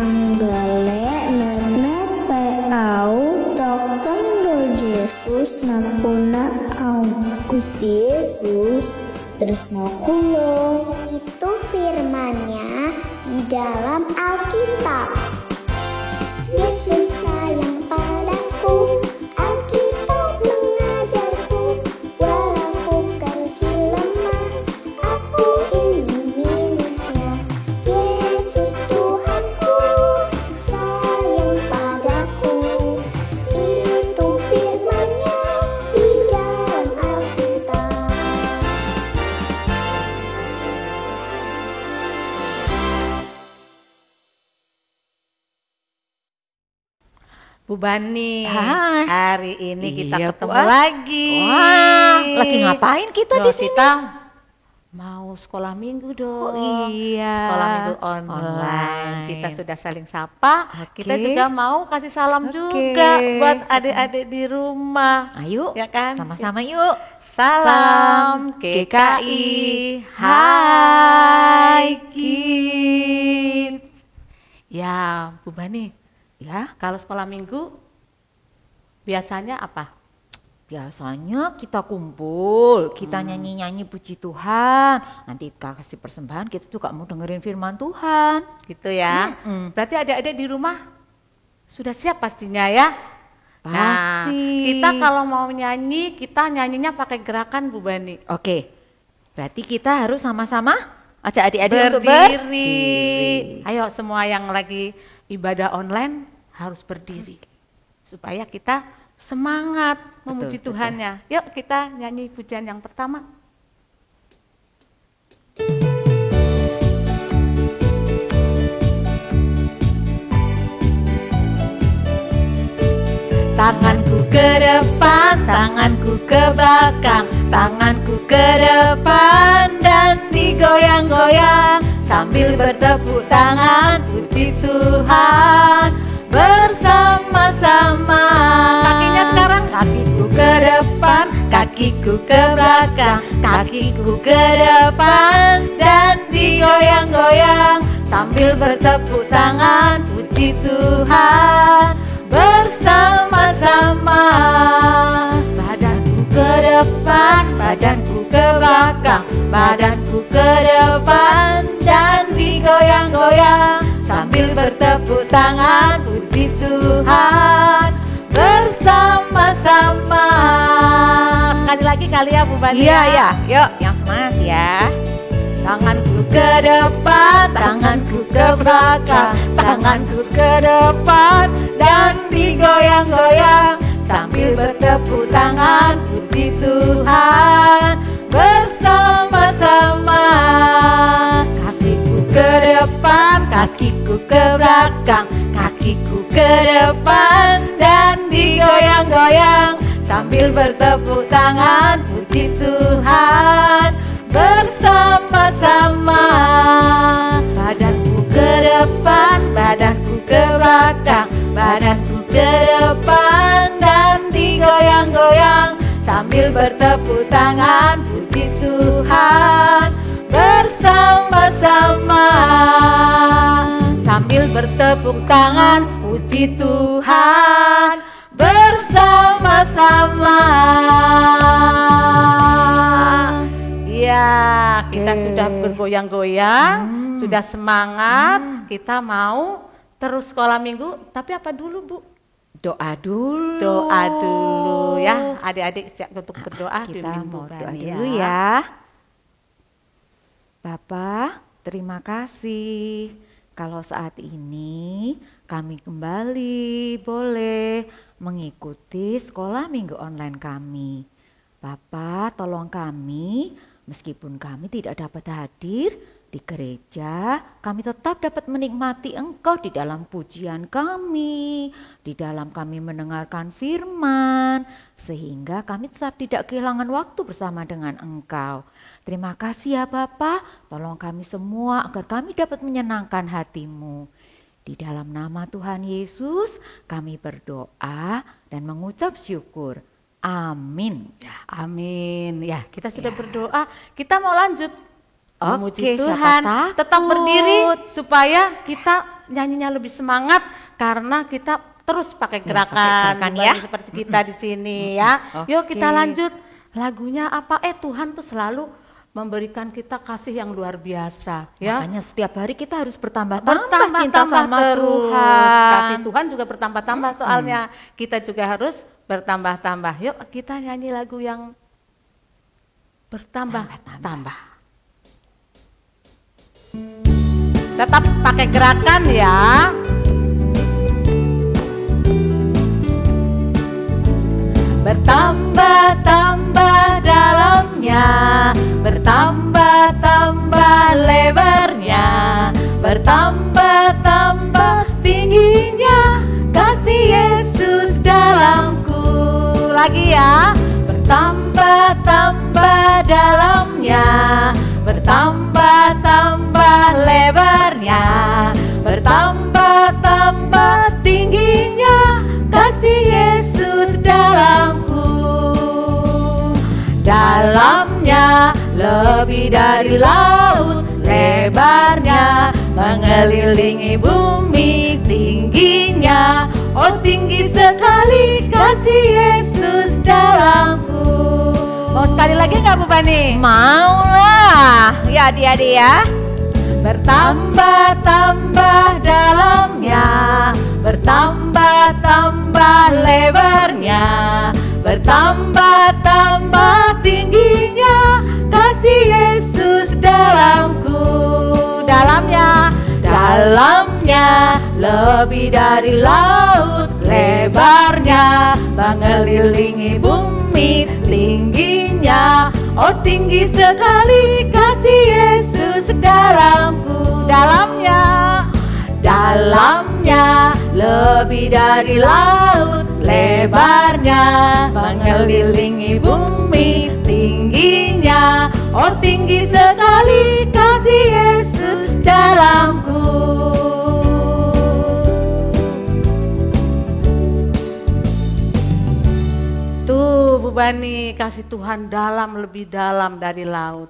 Anggale nenet au token do Jesus napuna au Gusti Yesus tresno kula. Itu firman-Nya di dalam Alkitab. Yesus sayang padaku, Alkitab mengajarku, walau kecil lemah, aku ingin miliknya. Yesus Tuhanku, sayang padaku, itu firman-Nya di dalam Alkitab. Bu Bani, Hai. hari ini kita Iya, ketemu Bu. lagi. Wah, lagi ngapain kita Loh, di sini? Kita mau sekolah minggu dong. Oh, iya. Sekolah minggu online. Kita sudah saling sapa. Oke. Kita juga mau kasih salam Oke. juga buat adik-adik di rumah. Ayo, Ya kan? sama-sama yuk. Salam GKI. Hai kids. Ya, Bu Bani. Ya, Kalau sekolah minggu biasanya apa? biasanya kita kumpul, kita nyanyi-nyanyi puji Tuhan. Nanti kasih persembahan, kita juga mau dengerin firman Tuhan. Gitu ya. Berarti adik-adik di rumah sudah siap pastinya ya? Nah, Pasti. kita kalau mau nyanyi, kita nyanyinya pakai gerakan Bu Bani. Oke, berarti kita harus sama-sama ajak adik-adik untuk Berdiri. Ayo semua yang lagi ibadah online harus berdiri. Supaya kita semangat memuji betul. Tuhannya. Yuk kita nyanyi pujian yang pertama. Tanganku ke depan, tanganku ke belakang, tanganku ke depan dan digoyang-goyang sambil bertepuk tangan puji Tuhan bersama-sama. Kakinya sekarang, kakiku ke depan, kakiku ke belakang, kakiku ke depan dan digoyang-goyang sambil bertepuk tangan puji Tuhan bersama-sama. Badanku ke depan, badanku ke belakang, badanku ke depan dan digoyang-goyang sambil bertepuk tangan puji Tuhan bersama-sama. Sekali lagi kali ya Bu Bani. Iya, ya, yuk yang semangat ya. Tanganku ke depan, tanganku ke belakang, tanganku ke depan dan digoyang-goyang sambil bertepuk tangan puji Tuhan bersama-sama. Kakiku ke depan, kakiku ke belakang, kakiku ke depan dan digoyang-goyang sambil bertepuk tangan puji Tuhan bersama-sama. Badanku ke depan, badanku ke belakang, badanku ke depan dan digoyang-goyang sambil bertepuk tangan puji Tuhan bersama-sama. Sambil bertepuk tangan puji Tuhan bersama-sama. Ya, kita sudah bergoyang-goyang, sudah semangat, kita mau terus sekolah minggu, tapi apa dulu Bu? Doa dulu. Doa dulu ya, adik-adik siap untuk berdoa. Kita bimbing mau Bu doa Bani dulu ya. Bapak, terima kasih kalau saat ini kami kembali boleh mengikuti sekolah minggu online kami. Bapak, tolong kami, meskipun kami tidak dapat hadir di gereja, kami tetap dapat menikmati Engkau di dalam pujian kami, di dalam kami mendengarkan firman, sehingga kami tetap tidak kehilangan waktu bersama dengan Engkau. Terima kasih ya Bapa, tolong kami semua agar kami dapat menyenangkan hati-Mu. Di dalam nama Tuhan Yesus kami berdoa dan mengucap syukur. Amin. Amin. Ya, kita sudah berdoa. Kita mau lanjut memuji Oke, Tuhan. siapa Tetap takut? berdiri supaya kita nyanyinya lebih semangat karena kita terus pakai gerakan, ya. seperti kita di sini ya. Yuk kita lanjut. Lagunya apa? Tuhan tuh selalu memberikan kita kasih yang luar biasa ya. Makanya setiap hari kita harus bertambah-tambah cinta sama terus. Tuhan. Kasih Tuhan juga bertambah-tambah soalnya. Kita juga harus bertambah-tambah. Yuk kita nyanyi lagu yang bertambah-tambah. Tetap pakai gerakan ya. Bertambah-tambah dalamnya, bertambah-tambah lebarnya, bertambah-tambah tingginya kasih Yesus dalamku. Lagi ya, bertambah-tambah dalamnya, bertambah-tambah lebarnya, bertambah-tambah tingginya kasih Yesus dalamku. Dalamnya lebih dari laut, lebarnya mengelilingi bumi, tingginya oh tinggi sekali kasih Yesus dalamku. Mau sekali lagi nggak Bu Bani? Mau lah ya adik-adik ya. Bertambah-tambah dalamnya, bertambah-tambah lebarnya, bertambah-tambah tingginya kasih Yesus dalamku. Dalamnya, dalamnya lebih dari laut, lebarnya mengelilingi bumi, tingginya oh tinggi sekali kasih Yesus dalamku. Dalamnya, dalamnya lebih dari laut, lebarnya mengelilingi bumi, tingginya oh tinggi sekali kasih Yesus dalamku. Tuh Bu Bani, kasih Tuhan dalam, lebih dalam dari laut,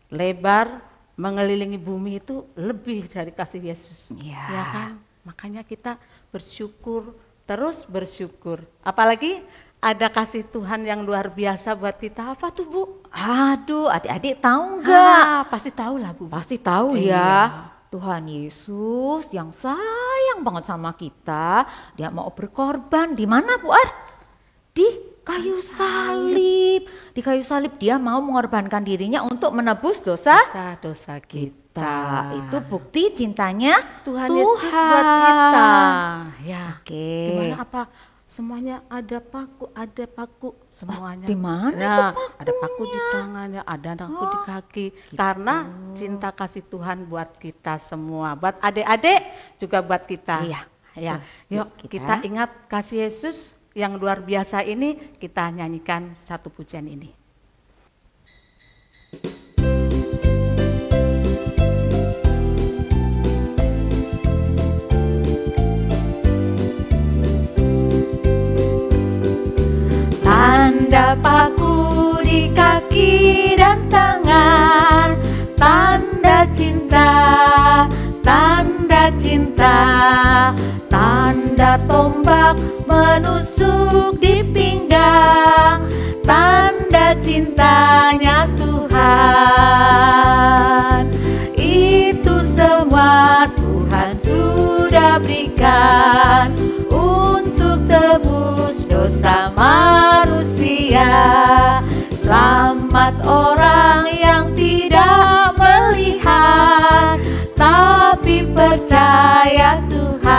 lebar mengelilingi bumi itu lebih dari kasih Yesus. Ya kan? Makanya kita bersyukur, terus bersyukur. Apalagi ada kasih Tuhan yang luar biasa buat kita. Apa tuh Bu? Aduh, adik-adik tahu nggak? Pasti tahu lah Bu. Pasti tahu ya. Tuhan Yesus yang sayang banget sama kita, dia mau berkorban di mana Bu Ar? Di kayu salib. Di kayu salib dia mau mengorbankan dirinya untuk menebus dosa kita. Itu bukti cintanya Tuhan Yesus buat kita. Ya. Oke. Gimana apa? Semuanya ada paku semuanya. Di mana Nah, tuh ada paku di tangannya, ada paku di kaki. Gitu. Karena cinta kasih Tuhan buat kita semua. Buat adik-adik juga buat kita. Iya. Ya. Yuk kita ingat kasih Yesus yang luar biasa ini, kita nyanyikan satu pujian ini. Tanda paku di kaki dan tangan, tanda cinta, tanda cinta, tanda tombak menusuk di pinggang, tanda cintanya Tuhan. Itu semua Tuhan sudah berikan untuk tebus dosa manusia. Selamat orang yang tidak melihat, tapi percaya Tuhan.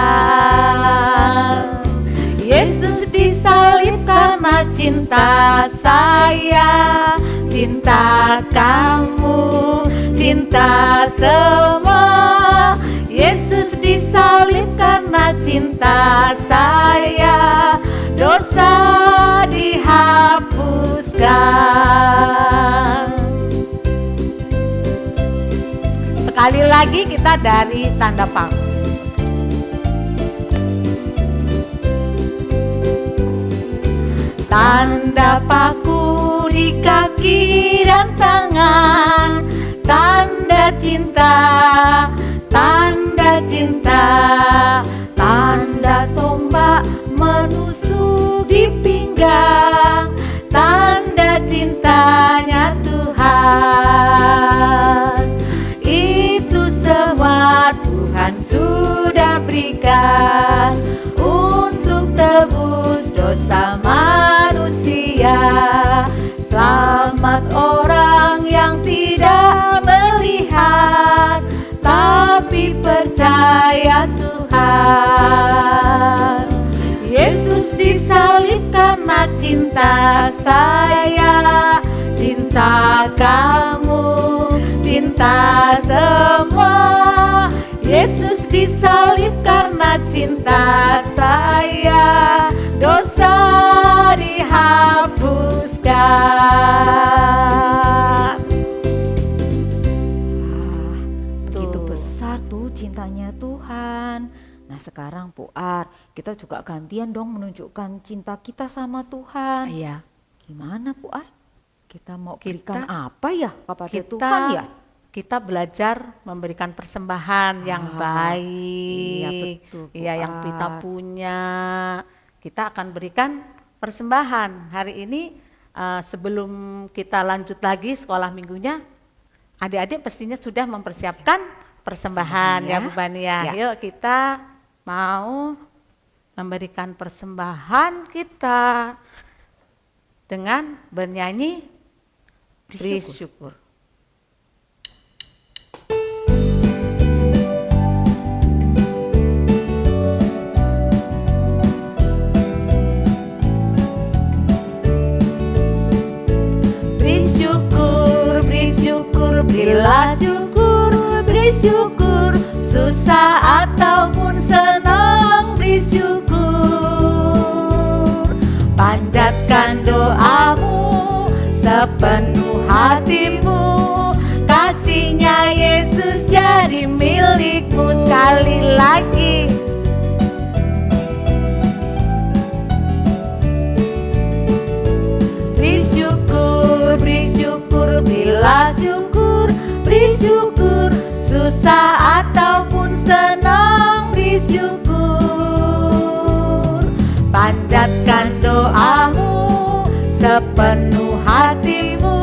Yesus disalib karena cinta saya, cinta kamu, cinta semua. Yesus disalib karena cinta saya, dosa dihapuskan. Sekali lagi kita dari tanda paku. Tanda paku di kaki dan tangan, tanda cinta, tanda cinta, Tuhan untuk tebus dosa manusia. Selamat orang yang tidak melihat, tapi percaya Tuhan. Yesus disalib karena cinta saya, cinta kamu, cinta semua. Yesus disalib karena cinta saya, dosa dihapuskan. Begitu besar tuh cintanya Tuhan. Nah sekarang Puar, kita juga gantian dong menunjukkan cinta kita sama Tuhan. Iya. Gimana Puar? Kita mau berikan apa ya kepada Kita Tuhan ya? Kita belajar memberikan persembahan yang baik. Iya betul, Iya, yang Puar. kita punya. Kita akan berikan persembahan. Hari ini sebelum kita lanjut lagi sekolah minggunya, adik-adik pastinya sudah mempersiapkan persembahan ya Bu Bani ya. Ya. Yuk kita mau memberikan persembahan kita dengan bernyanyi bersyukur. Bersyukur, berilah syukur, beri syukur, susah ataupun senang bersyukur. Panjatkan doamu sepenuh hatimu, kasihnya Yesus jadi milikmu. Sekali lagi. Bersyukur, berilah syukur, beri syukur, susah ataupun senang bersyukur. Panjatkan doamu sepenuh hatimu,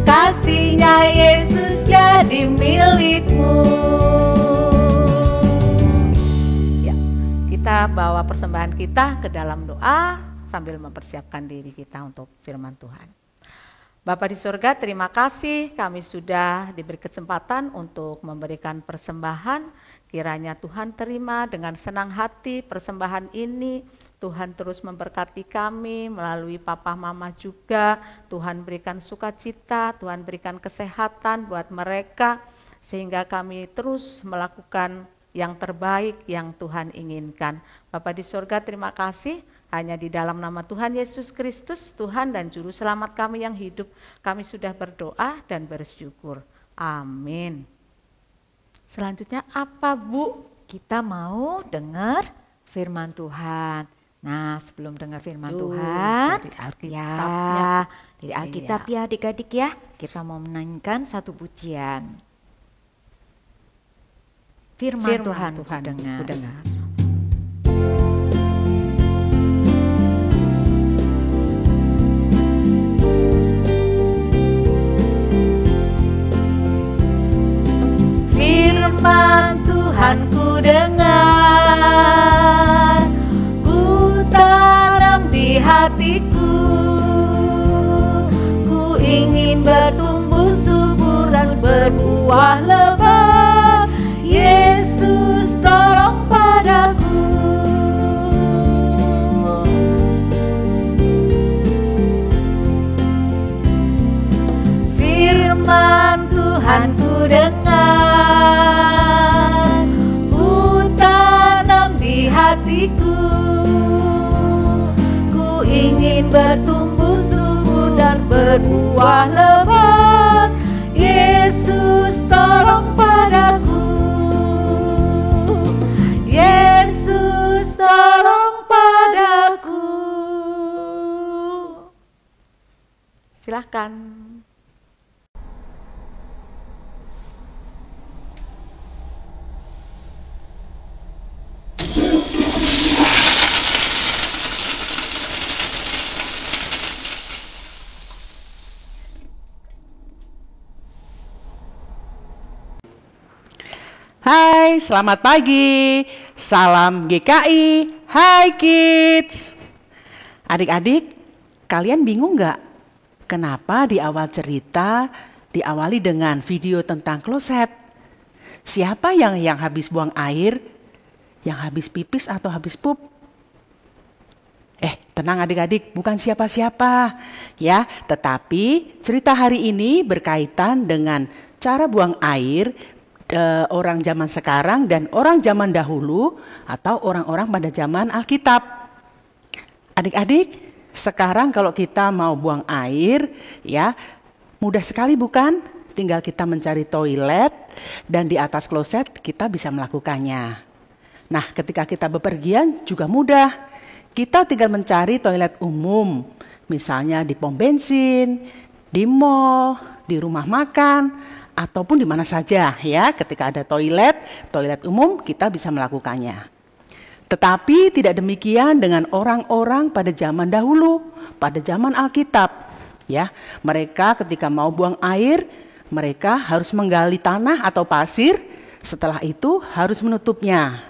kasihnya Yesus jadi milikmu. Ya, kita bawa persembahan kita ke dalam doa sambil mempersiapkan diri kita untuk firman Tuhan. Bapa di surga, terima kasih kami sudah diberi kesempatan untuk memberikan persembahan. Kiranya Tuhan terima dengan senang hati persembahan ini. Tuhan terus memberkati kami melalui papa mama juga. Tuhan berikan sukacita, Tuhan berikan kesehatan buat mereka. Sehingga kami terus melakukan yang terbaik yang Tuhan inginkan. Bapa di surga, terima kasih. Hanya di dalam nama Tuhan Yesus Kristus, Tuhan dan Juru Selamat kami yang hidup, kami sudah berdoa dan bersyukur. Amin. Selanjutnya apa Bu? Kita mau dengar firman Tuhan. Nah sebelum dengar firman Tuhan, dari Alkitabnya. ya dari Alkitab ya adik-adik ya, kita mau menyanyikan satu pujian. Firman Tuhan, ku dengar. Firman Tuhan ku dengar, ku tanam di hatiku, ku ingin bertumbuh subur dan berbuah lebat. Yesus tolong padaku. Firman Tuhan ku dengar, ku tanam di hatiku, ku ingin bertumbuh subur dan berbuah lebat. Yesus tolong padaku, Yesus tolong padaku. Silahkan. Hai, selamat pagi. Salam GKI, hai kids. Adik-adik, kalian bingung nggak? Kenapa di awal cerita diawali dengan video tentang kloset? Siapa yang habis buang air? Yang habis pipis atau habis pup? Tenang adik-adik, bukan siapa-siapa ya. Tetapi cerita hari ini berkaitan dengan cara buang air orang zaman sekarang dan orang zaman dahulu atau orang-orang pada zaman Alkitab. Adik-adik, sekarang kalau kita mau buang air ya, mudah sekali bukan? Tinggal kita mencari toilet dan di atas kloset kita bisa melakukannya. Nah, ketika kita bepergian juga mudah. Kita tinggal mencari toilet umum, misalnya di pom bensin, di mall, di rumah makan, ataupun di mana saja ya. Ketika ada toilet umum kita bisa melakukannya. Tetapi tidak demikian dengan orang-orang pada zaman dahulu, pada zaman Alkitab ya. Mereka ketika mau buang air, mereka harus menggali tanah atau pasir, setelah itu harus menutupnya.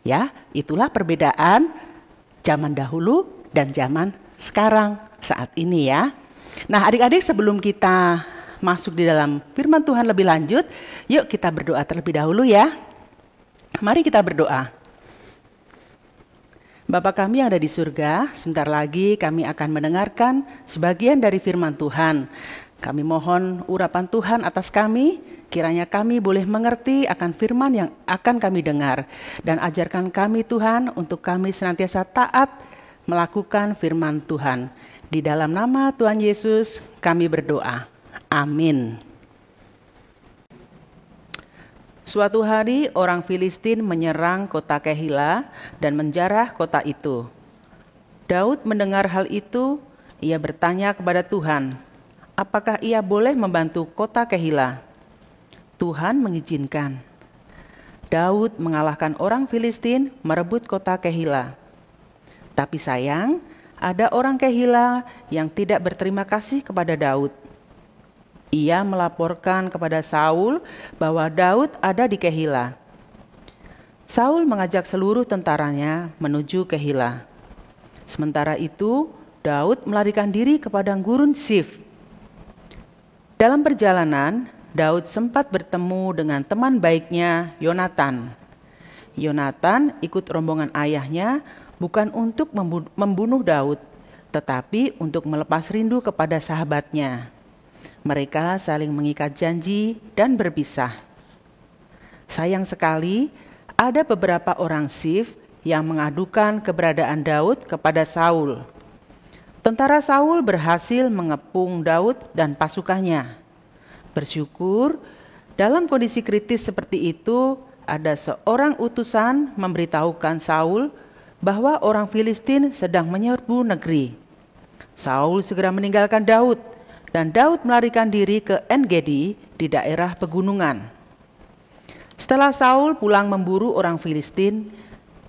Ya, itulah perbedaan zaman dahulu dan zaman sekarang saat ini ya. Nah, adik-adik, sebelum kita masuk di dalam firman Tuhan lebih lanjut, yuk kita berdoa terlebih dahulu ya. Mari kita berdoa. Bapa kami yang ada di surga, sebentar lagi kami akan mendengarkan sebagian dari firman Tuhan. Kami mohon urapan Tuhan atas kami, kiranya kami boleh mengerti akan firman yang akan kami dengar. Dan ajarkan kami Tuhan untuk kami senantiasa taat melakukan firman Tuhan. Di dalam nama Tuhan Yesus kami berdoa. Amin. Suatu hari orang Filistin menyerang kota Kehila dan menjarah kota itu. Daud mendengar hal itu, ia bertanya kepada Tuhan, apakah ia boleh membantu kota Kehila? Tuhan mengizinkan. Daud mengalahkan orang Filistin merebut kota Kehila. Tapi sayang, ada orang Kehila yang tidak berterima kasih kepada Daud. Ia melaporkan kepada Saul bahwa Daud ada di Kehila. Saul mengajak seluruh tentaranya menuju Kehila. Sementara itu, Daud melarikan diri ke padang gurun Sif. Dalam perjalanan, Daud sempat bertemu dengan teman baiknya Yonatan. Yonatan ikut rombongan ayahnya bukan untuk membunuh Daud, tetapi untuk melepas rindu kepada sahabatnya. Mereka saling mengikat janji dan berpisah. Sayang sekali, ada beberapa orang Sif yang mengadukan keberadaan Daud kepada Saul. Tentara Saul berhasil mengepung Daud dan pasukannya. Bersyukur, dalam kondisi kritis seperti itu, ada seorang utusan memberitahukan Saul bahwa orang Filistin sedang menyerbu negeri. Saul segera meninggalkan Daud, dan Daud melarikan diri ke En-Gedi di daerah pegunungan. Setelah Saul pulang memburu orang Filistin,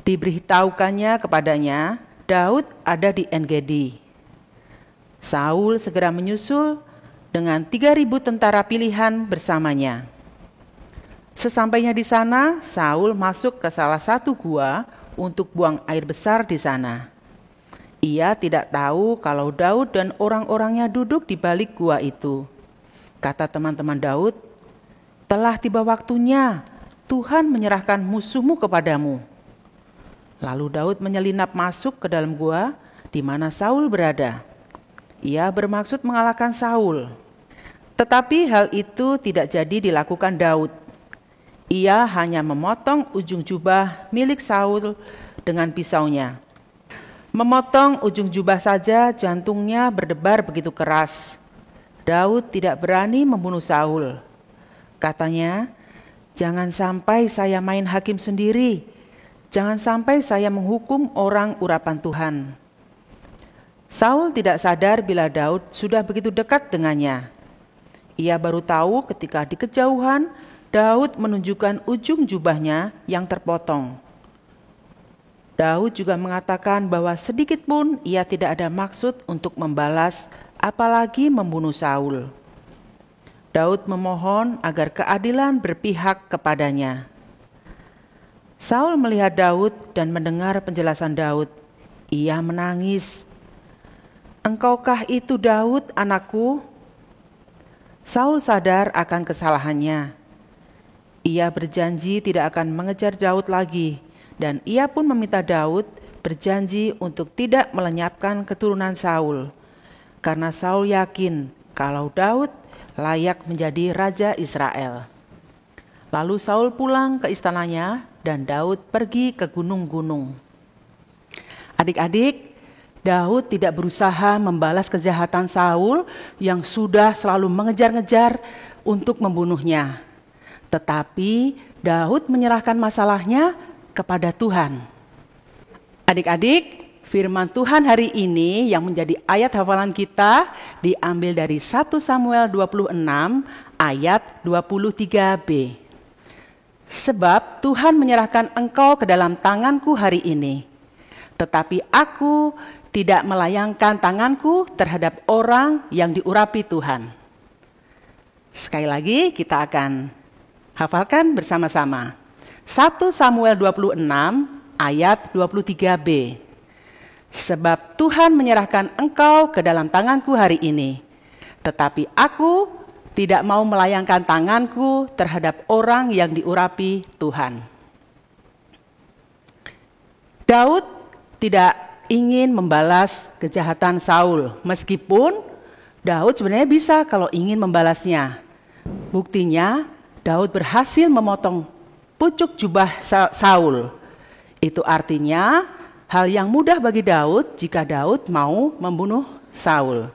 diberitahukannya kepadanya, Daud ada di En-Gedi. Saul segera menyusul dengan 3.000 tentara pilihan bersamanya. Sesampainya di sana, Saul masuk ke salah satu gua untuk buang air besar di sana. Ia tidak tahu kalau Daud dan orang-orangnya duduk di balik gua itu. Kata teman-teman Daud, telah tiba waktunya Tuhan menyerahkan musuhmu kepadamu. Lalu Daud menyelinap masuk ke dalam gua di mana Saul berada. Ia bermaksud mengalahkan Saul. Tetapi hal itu tidak jadi dilakukan Daud. Ia hanya memotong ujung jubah milik Saul dengan pisaunya. Memotong ujung jubah saja jantungnya berdebar begitu keras. Daud tidak berani membunuh Saul. Katanya, jangan sampai saya main hakim sendiri. Jangan sampai saya menghukum orang urapan Tuhan. Saul tidak sadar bila Daud sudah begitu dekat dengannya. Ia baru tahu ketika di kejauhan Daud menunjukkan ujung jubahnya yang terpotong. Daud juga mengatakan bahwa sedikit pun ia tidak ada maksud untuk membalas, apalagi membunuh Saul. Daud memohon agar keadilan berpihak kepadanya. Saul melihat Daud dan mendengar penjelasan Daud. Ia menangis. "Engkaukah itu Daud, anakku?" Saul sadar akan kesalahannya. Ia berjanji tidak akan mengejar Daud lagi, dan ia pun meminta Daud berjanji untuk tidak melenyapkan keturunan Saul, karena Saul yakin kalau Daud layak menjadi raja Israel. Lalu Saul pulang ke istananya dan Daud pergi ke gunung-gunung. Adik-adik, Daud tidak berusaha membalas kejahatan Saul yang sudah selalu mengejar-ngejar untuk membunuhnya. Tetapi Daud menyerahkan masalahnya kepada Tuhan. Adik-adik, firman Tuhan hari ini yang menjadi ayat hafalan kita diambil dari 1 Samuel 26 ayat 23b. Sebab Tuhan menyerahkan engkau ke dalam tanganku hari ini, tetapi aku tidak melayangkan tanganku terhadap orang yang diurapi Tuhan. Sekali lagi kita akan hafalkan bersama-sama. 1 Samuel 26 ayat 23b. Sebab Tuhan menyerahkan engkau ke dalam tanganku hari ini, tetapi aku tidak mau melayangkan tanganku terhadap orang yang diurapi Tuhan. Daud tidak ingin membalas kejahatan Saul, meskipun Daud sebenarnya bisa kalau ingin membalasnya. Buktinya Daud berhasil memotong pucuk jubah Saul. Itu artinya hal yang mudah bagi Daud jika Daud mau membunuh Saul.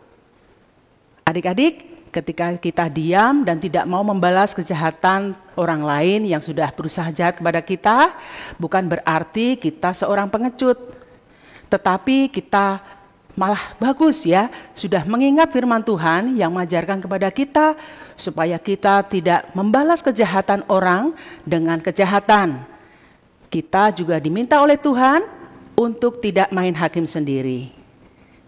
Adik-adik, ketika kita diam dan tidak mau membalas kejahatan orang lain yang sudah berusaha jahat kepada kita, bukan berarti kita seorang pengecut. Tetapi kita malah bagus ya, sudah mengingat firman Tuhan yang mengajarkan kepada kita supaya kita tidak membalas kejahatan orang dengan kejahatan. Kita juga diminta oleh Tuhan untuk tidak main hakim sendiri.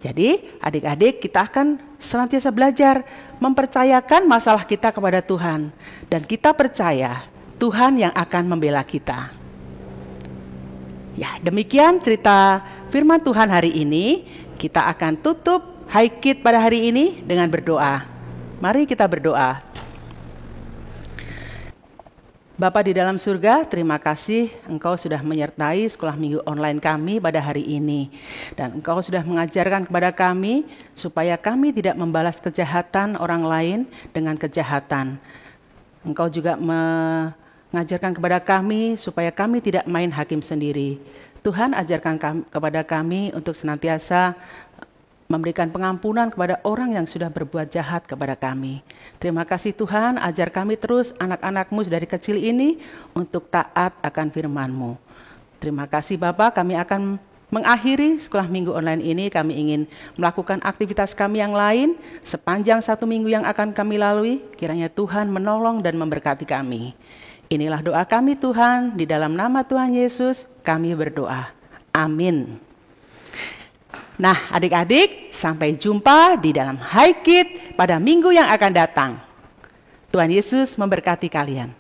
Jadi adik-adik, kita akan senantiasa belajar mempercayakan masalah kita kepada Tuhan. Dan kita percaya Tuhan yang akan membela kita. Ya, demikian cerita firman Tuhan hari ini. Kita akan tutup Haikid pada hari ini dengan berdoa. Mari kita berdoa. Bapa di dalam surga, terima kasih Engkau sudah menyertai sekolah minggu online kami pada hari ini. Dan Engkau sudah mengajarkan kepada kami supaya kami tidak membalas kejahatan orang lain dengan kejahatan. Engkau juga mengajarkan kepada kami supaya kami tidak main hakim sendiri. Tuhan, ajarkan kepada kami untuk senantiasa memberikan pengampunan kepada orang yang sudah berbuat jahat kepada kami. Terima kasih Tuhan, ajar kami terus anak-anak-Mu dari kecil ini untuk taat akan firman-Mu. Terima kasih Bapak, kami akan mengakhiri sekolah minggu online ini. Kami ingin melakukan aktivitas kami yang lain sepanjang 1 minggu yang akan kami lalui. Kiranya Tuhan menolong dan memberkati kami. Inilah doa kami Tuhan, di dalam nama Tuhan Yesus kami berdoa. Amin. Nah adik-adik, sampai jumpa di dalam Haikid pada minggu yang akan datang. Tuhan Yesus memberkati kalian.